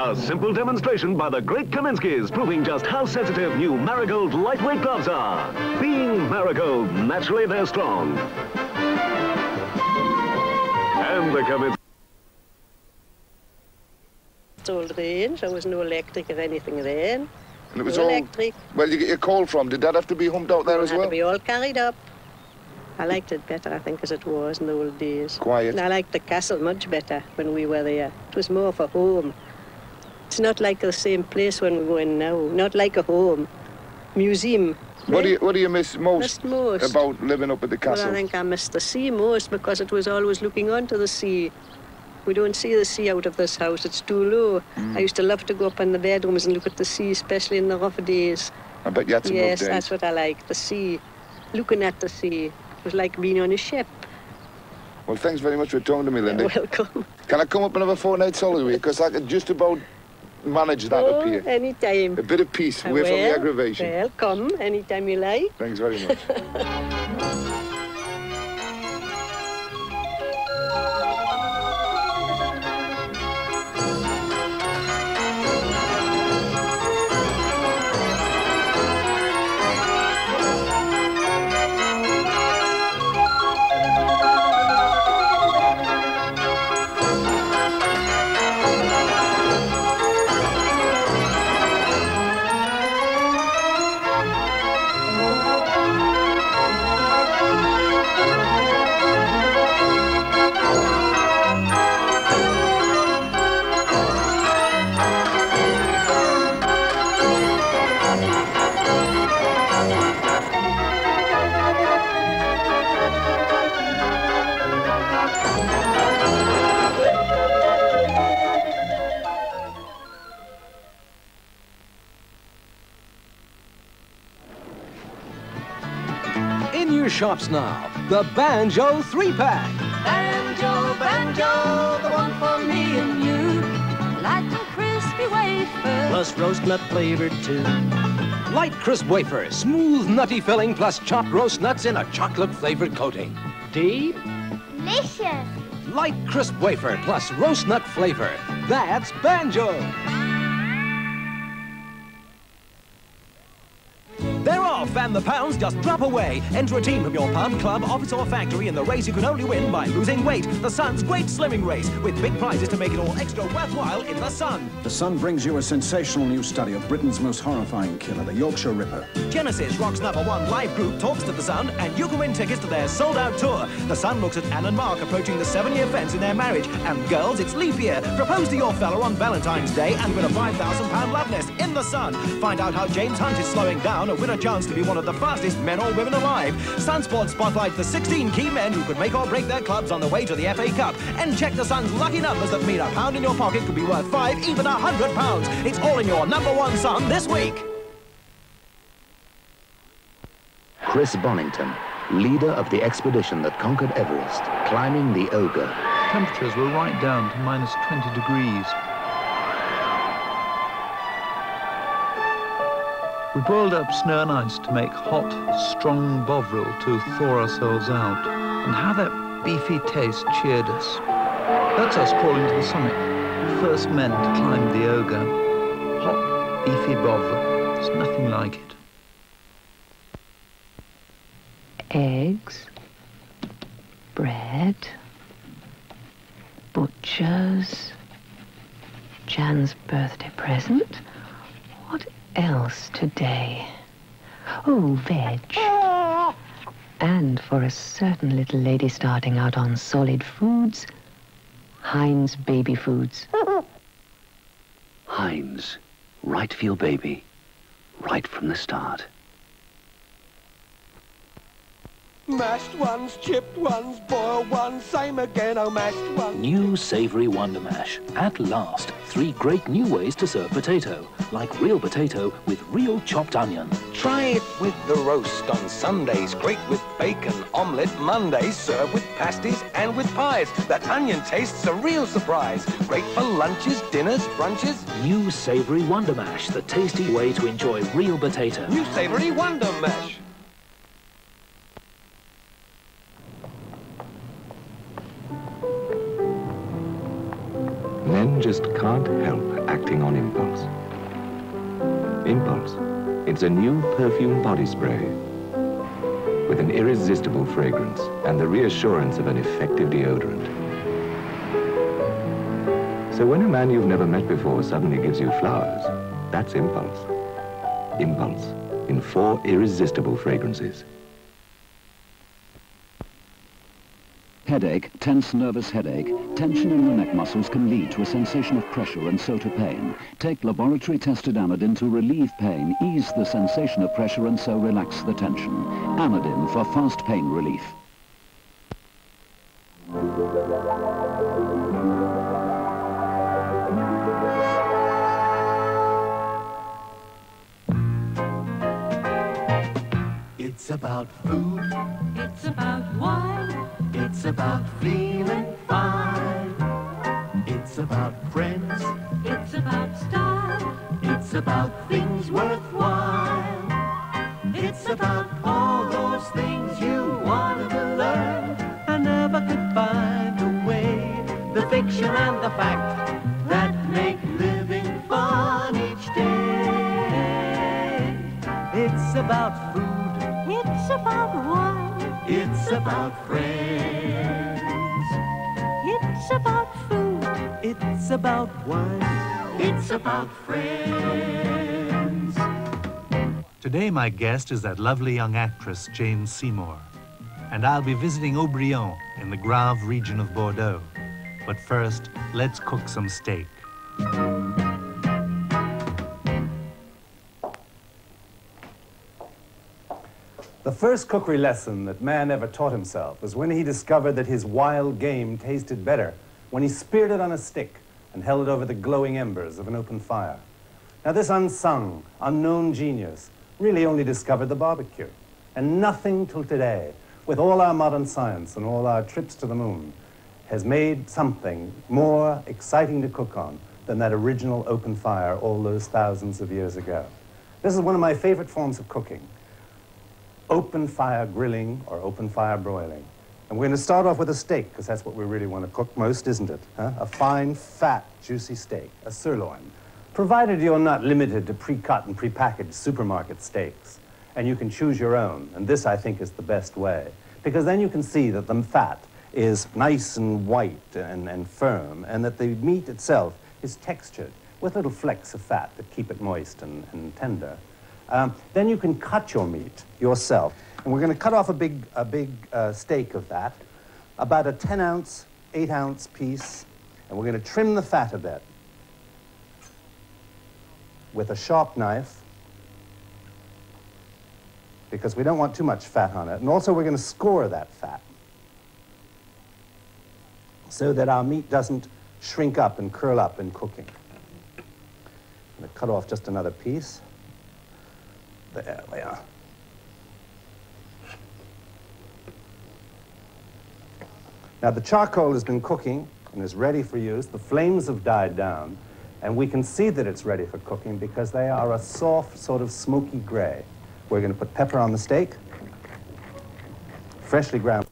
A simple demonstration by the great Kaminskis, proving just how sensitive new Marigold lightweight gloves are. Being Marigold, naturally they're strong. And the Kaminskis... It's old range, there was no electric or anything then. And it was no all... electric. Where did you get your coal from? Did that have to be humped out there as well? It had to be all carried up. I liked it better, I think, as it was in the old days. Quiet. And I liked the castle much better when we were there. It was more for home. It's not like the same place when we go in now. Not like a home. Museum. What do you miss most about living up at the castle? Well, I think I missed the sea most because it was always looking onto the sea. We don't see the sea out of this house. It's too low. I used to love to go up in the bedrooms and look at the sea, especially in the rough days. I bet you had some rough days. Yes, that's what I like, the sea. Looking at the sea. It was like being on a ship. Well, thanks very much for talking to me, Lindy. You're welcome. Can I come up and have a fortnight's holiday? Because I could just about manage that up here. Anytime. A bit of peace, away from the aggravation. Well, come anytime you like. Thanks very much. In your shops now, the Banjo 3-pack. Banjo, banjo, the one for me and you. Light and crispy wafer. Plus roast nut flavored too. Light crisp wafer, smooth nutty filling plus chopped roast nuts in a chocolate flavored coating. Deep? Delicious. Light crisp wafer plus roast nut flavor. That's Banjo. They're off and the pounds just drop away. Enter a team from your pub, club, office or factory in the race you can only win by losing weight. The Sun's Great Slimming Race with big prizes to make it all extra worthwhile in the Sun. The Sun brings you a sensational new study of Britain's most horrifying killer, the Yorkshire Ripper. Genesis, Rock's #1 live group, talks to the Sun and you can win tickets to their sold-out tour. The Sun looks at Anne and Mark approaching the 7-year fence in their marriage. And girls, it's leap year. Propose to your fella on Valentine's Day and win a £5,000 love nest in the Sun. Find out how James Hunt is slowing down and win a chance to be one of the fastest men or women alive. Sunsport spotlights the 16 key men who could make or break their clubs on the way to the FA Cup. And check the Sun's lucky numbers that mean £1 in your pocket could be worth £5, even £100. It's all in your #1 Sun this week. Chris Bonington, leader of the expedition that conquered Everest, climbing the Ogre. Temperatures were right down to -20 degrees. We boiled up snow and ice to make hot, strong bovril to thaw ourselves out. And how that beefy taste cheered us. That's us crawling to the summit. First men to climb the Ogre. Hot, beefy bovril. There's nothing like it. Eggs, bread, butchers, Jan's birthday present. What else today? Oh, veg. And for a certain little lady starting out on solid foods, Heinz baby foods. Heinz, right for your baby, right from the start. Mashed ones, chipped ones, boiled ones, same again, oh mashed ones. New Savoury Wonder Mash. At last, 3 great new ways to serve potato. Like real potato with real chopped onion. Try it with the roast on Sundays, great with bacon, omelette Mondays, served with pasties and with pies. That onion tastes a real surprise. Great for lunches, dinners, brunches. New Savoury Wonder Mash, the tasty way to enjoy real potato. New Savoury Wonder Mash. Then man just can't help acting on impulse. Impulse. It's a new perfume body spray with an irresistible fragrance and the reassurance of an effective deodorant. So when a man you've never met before suddenly gives you flowers, that's impulse. Impulse in 4 irresistible fragrances. Headache, tense nervous headache. Tension in the neck muscles can lead to a sensation of pressure and so to pain. Take laboratory-tested Anodin to relieve pain, ease the sensation of pressure and so relax the tension. Anodin for fast pain relief. It's about food. It's about wine. It's about feeling fine. It's about friends. It's about style. It's about things worthwhile. It's about all those things you wanted to learn and never could find a way. The fiction and the fact that make living fun each day. It's about food. It's about wine. It's about friends. It's about food. It's about wine. It's about friends. Today my guest is that lovely young actress, Jane Seymour. And I'll be visiting Aubryon in the Grave region of Bordeaux. But first, let's cook some steak. The first cookery lesson that man ever taught himself was when he discovered that his wild game tasted better when he speared it on a stick and held it over the glowing embers of an open fire. Now this unsung, unknown genius really only discovered the barbecue. And nothing till today, with all our modern science and all our trips to the moon, has made something more exciting to cook on than that original open fire all those thousands of years ago. This is one of my favorite forms of cooking. Open fire grilling or open fire broiling. And we're going to start off with a steak, because that's what we really want to cook most, isn't it? Huh? A fine, fat, juicy steak, a sirloin. Provided you're not limited to pre-cut and pre-packaged supermarket steaks. And you can choose your own. And this, I think, is the best way. Because then you can see that the fat is nice and white and firm, and that the meat itself is textured with little flecks of fat that keep it moist and tender. Then you can cut your meat yourself. And we're going to cut off a big steak of that, about a 10-ounce, 8-ounce piece, and we're going to trim the fat a bit with a sharp knife, because we don't want too much fat on it. And also we're going to score that fat so that our meat doesn't shrink up and curl up in cooking. I'm going to cut off just another piece. There we are. Now the charcoal has been cooking and is ready for use. The flames have died down, and we can see that it's ready for cooking because they are a soft, sort of smoky gray. We're going to put pepper on the steak, freshly ground